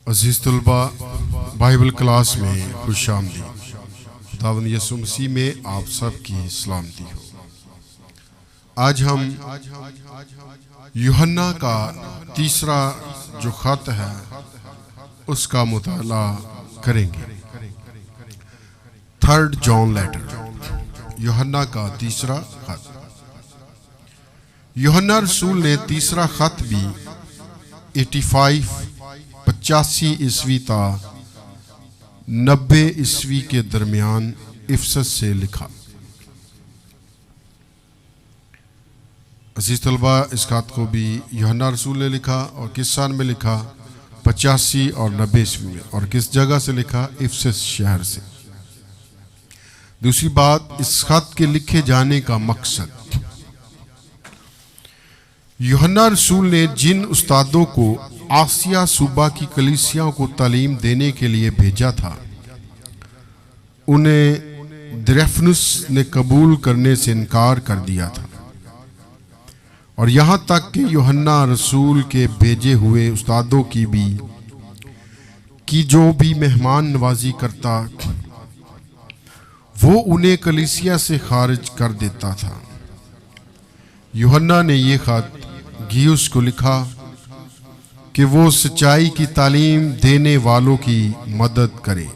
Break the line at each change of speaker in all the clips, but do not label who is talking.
अजीज़ तलबा, Bible class में खुशामदीद। खुदावंद यीशु मसीह में आप सब की सलामती हो। आज हम यूहन्ना का तीसरा जो खत है उसका मुताला करेंगे। थर्ड जॉन लेटर, यूहन्ना का तीसरा खत। यूहन्ना रसूल ने तीसरा खत भी 85 ईस्वी ता 90 ईस्वी के दरमियान इफसस से लिखा। अजीज तलबा, इस खत को भी यूहन्ना रसूल ने लिखा और किस साल में लिखा? 85 और 90 ईस्वी में। और किस जगह से लिखा? इफसस शहर से। दूसरी बात, इस खत के लिखे जाने का मकसद, यूहन्ना रसूल ने जिन उस्तादों को आसिया सूबा की कलीसियाओं को तालीम देने के लिए भेजा था, उन्हें द्रेफनुस ने कबूल करने से इनकार कर दिया था। और यहाँ तक कि यूहन्ना रसूल के भेजे हुए उस्तादों की जो भी मेहमान नवाजी करता, वो उन्हें कलीसिया से खारिज कर देता था। यूहन्ना ने ये खत गयुस को लिखा कि वो सच्चाई की तालीम देने वालों की मदद करे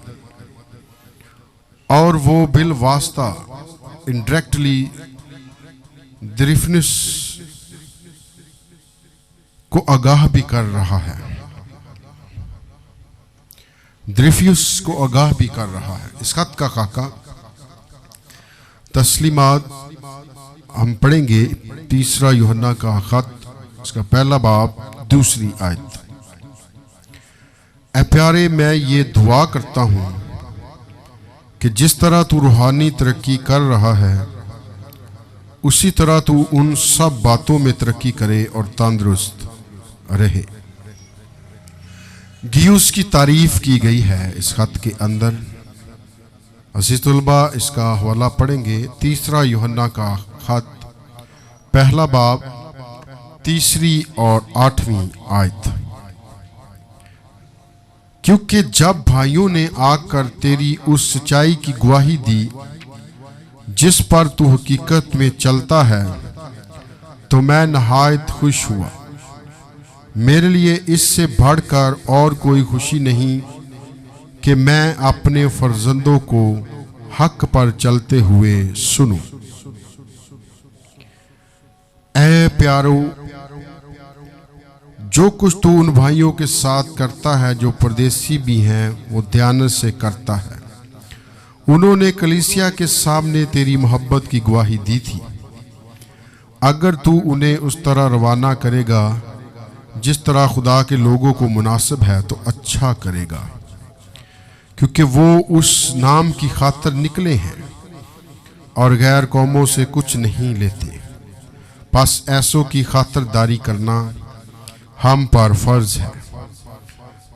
और वो बिल वास्ता इंडायरेक्टली द्रेफनुस को आगाह भी कर रहा है। द्रेफनुस को आगाह भी कर रहा है। इस खत का खाका तस्लीमात हम पढ़ेंगे। तीसरा यूहन्ना का खत, इसका पहला बाब, दूसरी आयत। ऐ प्यारे, मैं ये दुआ करता हूं कि जिस तरह तू रूहानी तरक्की कर रहा है, उसी तरह तू उन सब बातों में तरक्की करे और तंदुरुस्त रहे। गयुस की तारीफ की गई है इस खत के अंदर। अज़ीज़ तलबा, इसका हवाला पढ़ेंगे। तीसरा यूहन्ना का खत, पहला बाब, तीसरी और 8वीं आयत। क्योंकि जब भाइयों ने आकर तेरी उस सच्चाई की गवाही दी जिस पर तू हकीकत में चलता है, तो मैं नहायत खुश हुआ। मेरे लिए इससे बढ़कर और कोई खुशी नहीं कि मैं अपने फर्जंदों को हक पर चलते हुए सुनूं। ऐ प्यारो, जो कुछ तू उन भाइयों के साथ करता है जो परदेसी भी हैं, वो दयानत से करता है। उन्होंने कलीसिया के सामने तेरी मोहब्बत की गवाही दी थी। अगर तू उन्हें उस तरह रवाना करेगा जिस तरह खुदा के लोगों को मुनासिब है, तो अच्छा करेगा, क्योंकि वो उस नाम की खातिर निकले हैं और गैर कौमों से कुछ नहीं लेते। बस ऐसों की खातिरदारी करना हम पर फर्ज है,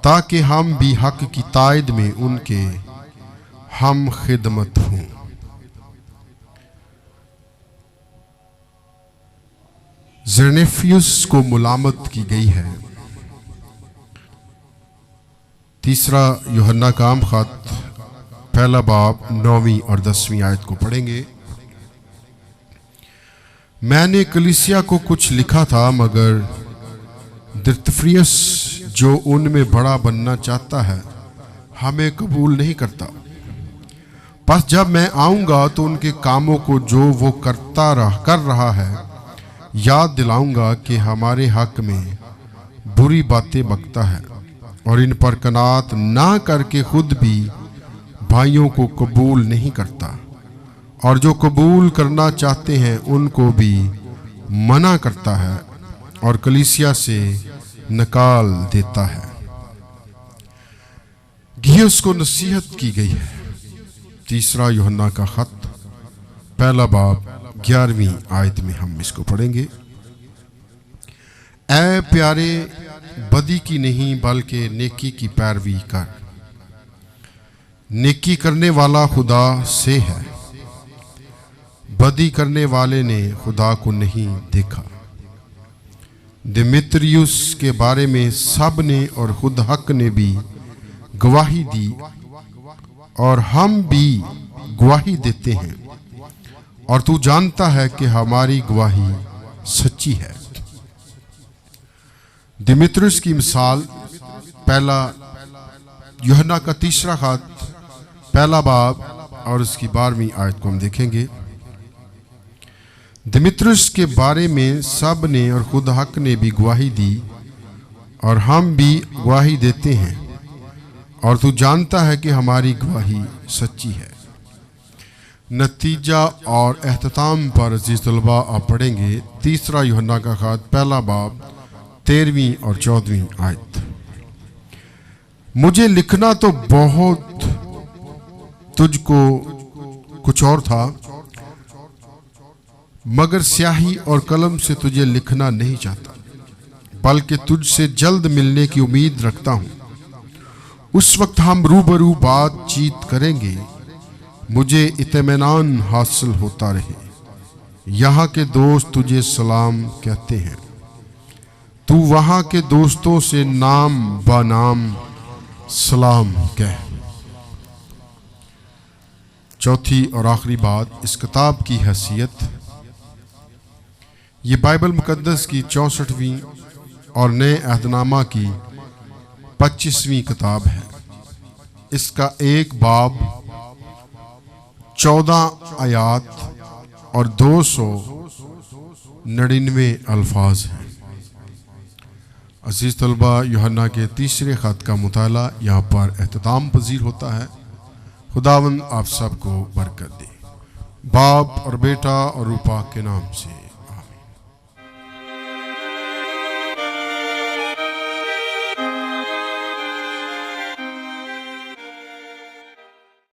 ताकि हम भी हक की तायद में उनके हम खिदमत हों। ज़ेनेफियुस को मुलामत की गई है। तीसरा यूहन्ना का आम खत, पहला बाब, 9वीं और 10वीं आयत को पढ़ेंगे। मैंने कलीसिया को कुछ लिखा था, मगर दिरतफ्रियस जो उनमें बड़ा बनना चाहता है, हमें कबूल नहीं करता। बस जब मैं आऊँगा तो उनके कामों को जो वो कर रहा है याद दिलाऊंगा कि हमारे हक में बुरी बातें बकता है और इन पर कनात ना करके खुद भी भाइयों को कबूल नहीं करता, और जो कबूल करना चाहते हैं उनको भी मना करता है और कलीसिया से निकाल देता है। गयुस को नसीहत की गई है। तीसरा यूहन्ना का खत, पहला बाब, 11वीं आयत में हम इसको पढ़ेंगे। ऐ प्यारे, बदी की नहीं बल्कि नेकी की पैरवी कर। नेकी करने वाला खुदा से है, बदी करने वाले ने खुदा को नहीं देखा। दिमित्रियुस के बारे में सब ने और खुद हक ने भी गवाही दी और हम भी गवाही देते हैं, और तू जानता है कि हमारी गवाही सच्ची है। दिमित्रियुस की मिसाल पहला यूहन्ना का 3 खत पहला बाब और उसकी 12वीं आयत को हम देखेंगे। दिमित्रियुस के बारे में सब ने और खुद हक ने भी गवाही दी और हम भी गवाही देते हैं, और तू जानता है कि हमारी गवाही सच्ची है। नतीजा और एहतताम पर अजीज तलबा आप पढ़ेंगे 3 यूहन्ना का खत पहला बाब 13वीं और 14वीं आयत। मुझे लिखना तो बहुत तुझको कुछ और था, मगर स्याही और कलम से तुझे लिखना नहीं चाहता, बल्कि तुझसे जल्द मिलने की उम्मीद रखता हूं। उस वक्त हम रूबरू बातचीत करेंगे, मुझे इत्मीनान हासिल होता रहे। यहाँ के दोस्त तुझे सलाम कहते हैं, तू वहाँ के दोस्तों से नाम बनाम सलाम कह। चौथी और आखिरी बात, इस किताब की हैसियत। ये बाइबल मुकद्दस की 64वीं और नए अहदनामा की 25वीं किताब है। इसका एक बाब 14 आयात और 299 अल्फाज हैं। अजीज तलबा, यूहन्ना के 3 खत का मुताला यहाँ पर एहतताम पजीर होता है। खुदावंद आप सबको बरकत दे। बाप और बेटा और रूह पाक के नाम से।